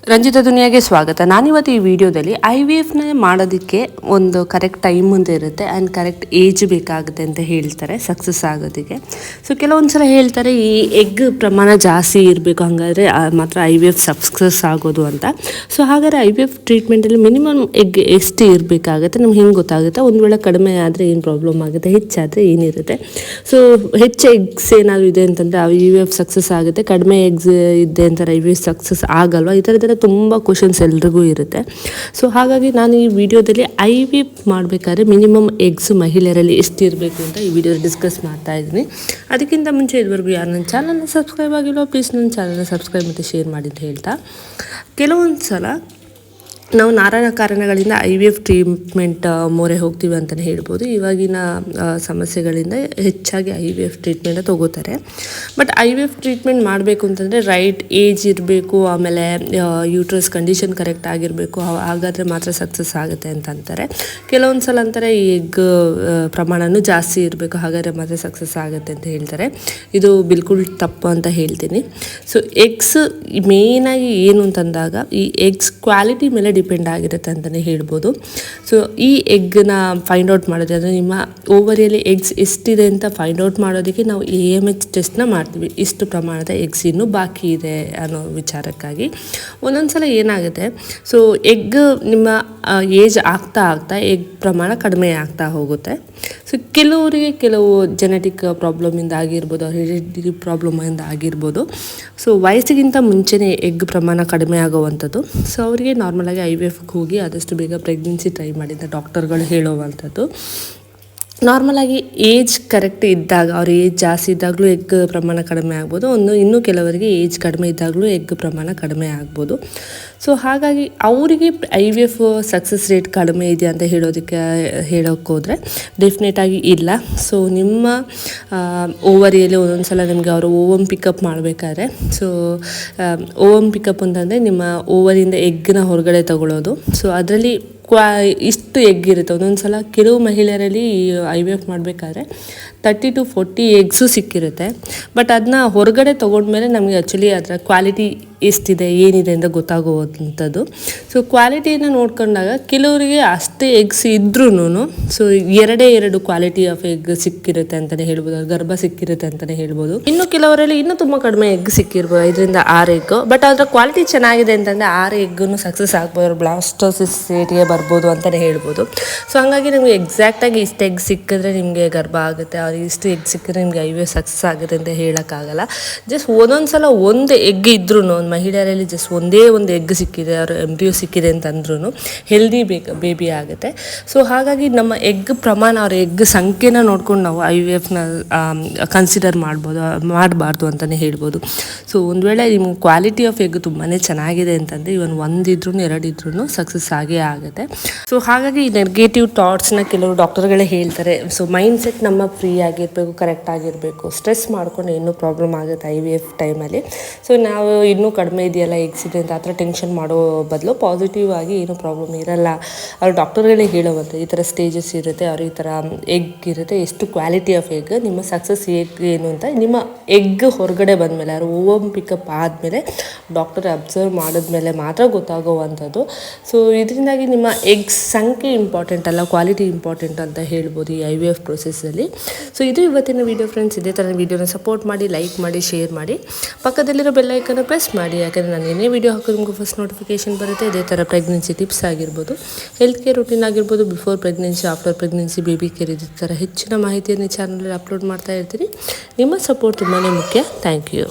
ರಂಜಿತಾ ದುನಿಯಾಗೆ ಸ್ವಾಗತ. ನಾನಿವತ್ತು ಈ ವಿಡಿಯೋದಲ್ಲಿ IVFನ ಮಾಡೋದಕ್ಕೆ ಒಂದು ಕರೆಕ್ಟ್ ಟೈಮ್ ಅಂತ ಇರುತ್ತೆ ಆ್ಯಂಡ್ ಕರೆಕ್ಟ್ ಏಜ್ ಬೇಕಾಗುತ್ತೆ ಅಂತ ಹೇಳ್ತಾರೆ ಸಕ್ಸಸ್ ಆಗೋದಕ್ಕೆ. ಸೊ ಕೆಲವೊಂದು ಸಲ ಹೇಳ್ತಾರೆ ಈ ಎಗ್ ಪ್ರಮಾಣ ಜಾಸ್ತಿ ಇರಬೇಕು, ಹಾಗಾದರೆ ಮಾತ್ರ IVF ಸಕ್ಸಸ್ ಆಗೋದು ಅಂತ. ಸೊ ಹಾಗಾದರೆ IVF ಟ್ರೀಟ್ಮೆಂಟಲ್ಲಿ ಮಿನಿಮಮ್ ಎಗ್ ಎಷ್ಟು ಇರಬೇಕಾಗುತ್ತೆ ನಮ್ಗೆ ಹೆಂಗೆ ಗೊತ್ತಾಗುತ್ತೆ? ಒಂದು ವೇಳೆ ಕಡಿಮೆ ಆದರೆ ಏನು ಪ್ರಾಬ್ಲಮ್ ಆಗುತ್ತೆ, ಹೆಚ್ಚಾದರೆ ಏನಿರುತ್ತೆ? ಸೊ ಹೆಚ್ಚು ಎಗ್ಸ್ ಏನಾದರೂ ಇದೆ ಅಂತಂದರೆ IVF ಸಕ್ಸಸ್ ಆಗುತ್ತೆ, ಕಡಿಮೆ ಎಗ್ಸ್ ಇದೆ ಅಂತಾರೆ IVF ಸಕ್ಸಸ್ ಆಗಲ್ವಾ? ಈ ಥರದ್ದೆಲ್ಲ ತುಂಬ ಕ್ವಶನ್ಸ್ ಎಲ್ರಿಗೂ ಇರುತ್ತೆ. ಸೊ ಹಾಗಾಗಿ ನಾನು ಈ ವಿಡಿಯೋದಲ್ಲಿ IVF ಮಾಡಬೇಕಾದ್ರೆ ಮಿನಿಮಮ್ ಎಗ್ಸ್ ಮಹಿಳೆಯರಲ್ಲಿ ಎಷ್ಟು ಇರಬೇಕು ಅಂತ ಈ ವಿಡಿಯೋದಲ್ಲಿ ಡಿಸ್ಕಸ್ ಮಾಡ್ತಾ ಇದ್ದೀನಿ. ಅದಕ್ಕಿಂತ ಮುಂಚೆ ಇದುವರೆಗೂ ಯಾರು ನನ್ನ ಚಾನಲ್ನ ಸಬ್ಸ್ಕ್ರೈಬ್ ಆಗಿಲ್ಲೋ ಪ್ಲೀಸ್ ನನ್ನ ಚಾನಲ್ನ ಸಬ್ಸ್ಕ್ರೈಬ್ ಮತ್ತು ಶೇರ್ ಮಾಡಿ ಅಂತ ಹೇಳ್ತಾ, ಕೆಲವೊಂದು ಸಲ ನಾವು ನಾನಾ ಕಾರಣಗಳಿಂದ IVF ಟ್ರೀಟ್ಮೆಂಟ್ ಮೊರೆ ಹೋಗ್ತೀವಿ ಅಂತಲೇ ಹೇಳ್ಬೋದು. ಇವಾಗಿನ ಸಮಸ್ಯೆಗಳಿಂದ ಹೆಚ್ಚಾಗಿ IVF ಟ್ರೀಟ್ಮೆಂಟ್ ತೊಗೋತಾರೆ. ಬಟ್ IVF ಟ್ರೀಟ್ಮೆಂಟ್ ಮಾಡಬೇಕು ಅಂತಂದರೆ ರೈಟ್ ಏಜ್ ಇರಬೇಕು, ಆಮೇಲೆ ಯೂಟ್ರಸ್ ಕಂಡೀಷನ್ ಕರೆಕ್ಟ್ ಆಗಿರಬೇಕು, ಹಾಗಾದರೆ ಮಾತ್ರ ಸಕ್ಸಸ್ ಆಗುತ್ತೆ ಅಂತ ಅಂತಾರೆ. ಕೆಲವೊಂದು ಸಲ ಅಂತಾರೆ ಈ ಎಗ್ ಪ್ರಮಾಣವೂ ಜಾಸ್ತಿ ಇರಬೇಕು, ಹಾಗಾದರೆ ಮಾತ್ರ ಸಕ್ಸಸ್ ಆಗುತ್ತೆ ಅಂತ ಹೇಳ್ತಾರೆ. ಇದು ಬಿಲ್ಕುಲ್ ತಪ್ಪು ಅಂತ ಹೇಳ್ತೀನಿ. ಸೊ ಎಗ್ಸ್ ಮೇಯ್ನಾಗಿ ಏನು ಅಂತಂದಾಗ ಈ ಎಗ್ಸ್ ಕ್ವಾಲಿಟಿ ಮೇಲೆ ಡಿಪೆಂಡ್ ಆಗಿರುತ್ತೆ ಅಂತಲೇ ಹೇಳ್ಬೋದು. ಸೊ ಈ ಎಗ್ನ ಫೈಂಡ್ ಔಟ್ ಮಾಡೋದು, ಅಂದರೆ ನಿಮ್ಮ ಓವರಿಯಲ್ಲಿ ಎಗ್ಸ್ ಎಷ್ಟಿದೆ ಅಂತ ಫೈಂಡ್ ಔಟ್ ಮಾಡೋದಕ್ಕೆ ನಾವು AMH ಟೆಸ್ಟ್ನ ಮಾಡ್ತೀವಿ. ಇಷ್ಟು ಪ್ರಮಾಣದ ಎಗ್ಸ್ ಇನ್ನೂ ಬಾಕಿ ಇದೆ ಅನ್ನೋ ವಿಚಾರಕ್ಕಾಗಿ. ಒಂದೊಂದು ಸಲ ಏನಾಗುತ್ತೆ, ಸೊ ಎಗ್ ನಿಮ್ಮ ಏಜ್ ಆಗ್ತಾ ಎಗ್ ಪ್ರಮಾಣ ಕಡಿಮೆ ಆಗ್ತಾ ಹೋಗುತ್ತೆ. ಸೊ ಕೆಲವರಿಗೆ ಕೆಲವು ಜೆನೆಟಿಕ್ ಪ್ರಾಬ್ಲಮಿಂದ ಆಗಿರ್ಬೋದು, ಹೆರಿಡಿಟಿ ಪ್ರಾಬ್ಲಮಿಂದ ಆಗಿರ್ಬೋದು. ಸೊ ವಯಸ್ಸಿಗಿಂತ ಮುಂಚೆನೇ ಎಗ್ ಪ್ರಮಾಣ ಕಡಿಮೆ ಆಗುವಂಥದ್ದು. ಸೊ ಅವರಿಗೆ ನಾರ್ಮಲಾಗಿ IVFಗೆ ಹೋಗಿ ಆದಷ್ಟು ಬೇಗ ಪ್ರೆಗ್ನೆನ್ಸಿ ಟ್ರೈ ಮಾಡಿದ ಡಾಕ್ಟರ್ಗಳು ಹೇಳುವಂಥದ್ದು. ನಾರ್ಮಲಾಗಿ ಏಜ್ ಕರೆಕ್ಟ್ ಇದ್ದಾಗ, ಅವ್ರ ಏಜ್ ಜಾಸ್ತಿ ಇದ್ದಾಗಲೂ ಎಗ್ ಪ್ರಮಾಣ ಕಡಿಮೆ ಆಗ್ಬೋದು, ಇನ್ನೂ ಕೆಲವರಿಗೆ ಏಜ್ ಕಡಿಮೆ ಇದ್ದಾಗಲೂ ಎಗ್ ಪ್ರಮಾಣ ಕಡಿಮೆ ಆಗ್ಬೋದು. ಸೊ ಹಾಗಾಗಿ ಅವರಿಗೆ IVF ಸಕ್ಸಸ್ ರೇಟ್ ಕಡಿಮೆ ಇದೆಯಾ ಅಂತ ಹೇಳೋಕ್ಕೆ ಹೋದರೆ ಡೆಫಿನೆಟಾಗಿ ಇಲ್ಲ. ಸೊ ನಿಮ್ಮ ಓವರಿಯಲ್ಲಿ ಒಂದೊಂದು ಸಲ ನಿಮಗೆ ಅವರು ಓವಮ್ ಪಿಕಪ್ ಮಾಡಬೇಕಾದ್ರೆ, ಸೊ ಓವಮ್ ಪಿಕಪ್ ಅಂತಂದರೆ ನಿಮ್ಮ ಓವರಿಂದ ಎಗ್ನ ಹೊರಗಡೆ ತಗೊಳ್ಳೋದು. ಸೊ ಅದರಲ್ಲಿ ಇಷ್ಟು ಎಗ್ ಇರುತ್ತೆ. ಒಂದೊಂದು ಸಲ ಕೆಲವು ಮಹಿಳೆಯರಲ್ಲಿ IVF ಮಾಡಬೇಕಾದ್ರೆ 30 to 40 ಎಗ್ಸು ಸಿಕ್ಕಿರುತ್ತೆ. ಬಟ್ ಅದನ್ನ ಹೊರಗಡೆ ತೊಗೊಂಡ್ಮೇಲೆ ನಮಗೆ ಆ್ಯಕ್ಚುಲಿ ಅದರ ಕ್ವಾಲಿಟಿ ಎಷ್ಟಿದೆ ಏನಿದೆ ಅಂತ ಗೊತ್ತಾಗುವಂಥದ್ದು. ಸೊ ಕ್ವಾಲಿಟಿಯನ್ನು ನೋಡ್ಕೊಂಡಾಗ ಕೆಲವರಿಗೆ ಅಷ್ಟೇ ಎಗ್ಸ್ ಇದ್ರೂ ಸೊ ಎರಡು ಕ್ವಾಲಿಟಿ ಆಫ್ ಎಗ್ ಸಿಕ್ಕಿರುತ್ತೆ ಅಂತಲೇ ಹೇಳ್ಬೋದು, ಗರ್ಭ ಸಿಕ್ಕಿರುತ್ತೆ ಅಂತಲೇ ಹೇಳ್ಬೋದು. ಇನ್ನು ಕೆಲವರಲ್ಲಿ ಇನ್ನೂ ತುಂಬ ಕಡಿಮೆ ಎಗ್ ಸಿಕ್ಕಿರ್ಬೋದು, 5-6 ಎಗ್. ಬಟ್ ಅದರ ಕ್ವಾಲಿಟಿ ಚೆನ್ನಾಗಿದೆ ಅಂತಂದರೆ 6 ಎಗ್ಗನ್ನು ಸಕ್ಸಸ್ ಆಗ್ಬೋದು, ಬ್ಲಾಸ್ಟೋಸಿಸ್ ಸ್ಟೇಜ್ಗೆ ಬರ್ಬೋದು ಅಂತಲೇ ಹೇಳ್ಬೋದು. ಸೊ ಹಾಗಾಗಿ ನಿಮಗೆ ಎಕ್ಸಾಕ್ಟಾಗಿ ಇಷ್ಟು ಎಗ್ ಸಿಕ್ಕಿದ್ರೆ ನಿಮಗೆ ಗರ್ಭ ಆಗುತ್ತೆ, ಅವ್ರಿಗೆ ಇಷ್ಟು ಎಗ್ ಸಿಕ್ಕಿದ್ರೆ ನಿಮಗೆ IVF ಸಕ್ಸಸ್ ಆಗುತ್ತೆ ಅಂತ ಹೇಳೋಕ್ಕಾಗಲ್ಲ. ಜಸ್ಟ್ ಒಂದೊಂದು ಸಲ ಒಂದು ಎಗ್ ಇದ್ರೂ, ಮಹಿಳೆಯರಲ್ಲಿ ಜಸ್ಟ್ ಒಂದೇ ಒಂದು ಎಗ್ ಸಿಕ್ಕಿದೆ, ಅವ್ರ ಎಂಬ್ರಿಯೋ ಸಿಕ್ಕಿದೆ ಅಂತಂದ್ರೂ ಹೆಲ್ದಿ ಬೇಬಿ ಆಗುತ್ತೆ. ಸೊ ಹಾಗಾಗಿ ನಮ್ಮ ಎಗ್ ಪ್ರಮಾಣ, ಅವ್ರ ಎಗ್ ಸಂಖ್ಯೆನ ನೋಡ್ಕೊಂಡು ನಾವು IVFನ ಕನ್ಸಿಡರ್ ಮಾಡಬಾರ್ದು ಅಂತಲೇ ಹೇಳ್ಬೋದು. ಸೊ ಒಂದು ವೇಳೆ ನಿಮ್ಮ ಕ್ವಾಲಿಟಿ ಆಫ್ ಎಗ್ ತುಂಬಾ ಚೆನ್ನಾಗಿದೆ ಅಂತಂದರೆ ಇವನ್ 1 ಇದ್ರೂ 2 ಇದ್ರೂ ಸಕ್ಸಸ್ ಆಗೇ ಆಗುತ್ತೆ. ಸೊ ಹಾಗಾಗಿ ಈ ನೆಗೆಟಿವ್ ಥಾಟ್ಸ್ನ ಕೆಲವು ಡಾಕ್ಟರ್ಗಳೇ ಹೇಳ್ತಾರೆ. ಸೊ ಮೈಂಡ್ ಸೆಟ್ ನಮ್ಮ ಫ್ರೀ ಆಗಿರಬೇಕು, ಕರೆಕ್ಟ್ ಆಗಿರಬೇಕು. ಸ್ಟ್ರೆಸ್ ಮಾಡ್ಕೊಂಡು ಇನ್ನೂ ಪ್ರಾಬ್ಲಮ್ ಆಗುತ್ತೆ IVF ಟೈಮಲ್ಲಿ. ಸೊ ನಾವು ಇನ್ನೂ ಕಡಿಮೆ ಇದೆಯಲ್ಲ ಎಗ್ಸ್ ಇದೆ ಅಂತ ಆ ಥರ ಟೆನ್ಷನ್ ಮಾಡೋ ಬದಲು ಪಾಸಿಟಿವ್ ಆಗಿ ಏನೂ ಪ್ರಾಬ್ಲಮ್ ಇರಲ್ಲ, ಅವ್ರು ಡಾಕ್ಟರ್ಗಳೇ ಹೇಳೋವಂಥ ಈ ಥರ ಸ್ಟೇಜಸ್ ಇರುತ್ತೆ, ಅವ್ರು ಈ ಥರ ಎಗ್ ಇರುತ್ತೆ, ಎಷ್ಟು ಕ್ವಾಲಿಟಿ ಆಫ್ ಎಗ್, ನಿಮ್ಮ ಸಕ್ಸಸ್ ಎಗ್ ಏನು ಅಂತ ನಿಮ್ಮ ಎಗ್ ಹೊರಗಡೆ ಬಂದಮೇಲೆ, ಅವ್ರು ಓವಮ್ ಪಿಕಪ್ ಆದಮೇಲೆ ಡಾಕ್ಟರ್ ಅಬ್ಸರ್ವ್ ಮಾಡಿದ್ಮೇಲೆ ಮಾತ್ರ ಗೊತ್ತಾಗೋವಂಥದ್ದು. ಸೊ ಇದರಿಂದಾಗಿ ನಿಮ್ಮ ಎಗ್ಸ್ ಸಂಖ್ಯೆ ಇಂಪಾರ್ಟೆಂಟ್ ಅಲ್ಲ, ಕ್ವಾಲಿಟಿ ಇಂಪಾರ್ಟೆಂಟ್ ಅಂತ ಹೇಳ್ಬೋದು ಈ IVF ಪ್ರೊಸೆಸ್ಸಲ್ಲಿ. ಸೊ ಇದು ಇವತ್ತಿನ ವೀಡಿಯೋ ಫ್ರೆಂಡ್ಸ್. ಇದೇ ಥರ ವೀಡಿಯೋನ ಸಪೋರ್ಟ್ ಮಾಡಿ, ಲೈಕ್ ಮಾಡಿ, ಶೇರ್ ಮಾಡಿ, ಪಕ್ಕದಲ್ಲಿರೋ ಬೆಲ್ಲೈಕನ್ನು ಪ್ರೆಸ್ ಮಾಡಿ. ಯಾಕಂದರೆ ನಾನು ಏನೇ ವೀಡಿಯೋ ಹಾಕೋದು ನಿಮಗೂ ಫಸ್ಟ್ ನೋಟಿಫಿಕೇಷನ್ ಬರುತ್ತೆ. ಇದೇ ಥರ ಪ್ರೆಗ್ನೆನ್ಸಿ ಟಿಪ್ಸ್ ಆಗಿರ್ಬೋದು, ಹೆಲ್ತ್ ಕೇರ್ ರೂಟೀನ್ ಆಗಿರ್ಬೋದು, before pregnancy, after pregnancy, baby care, ಇದೇ ಥರ ಹೆಚ್ಚಿನ ಮಾಹಿತಿಯನ್ನು ಚಾನಲಲ್ಲಿ ಅಪ್ಲೋಡ್ ಮಾಡ್ತಾ ಇರ್ತೀನಿ. ನಿಮ್ಮ ಸಪೋರ್ಟ್ ತುಂಬಾ ಮುಖ್ಯ. Thank you.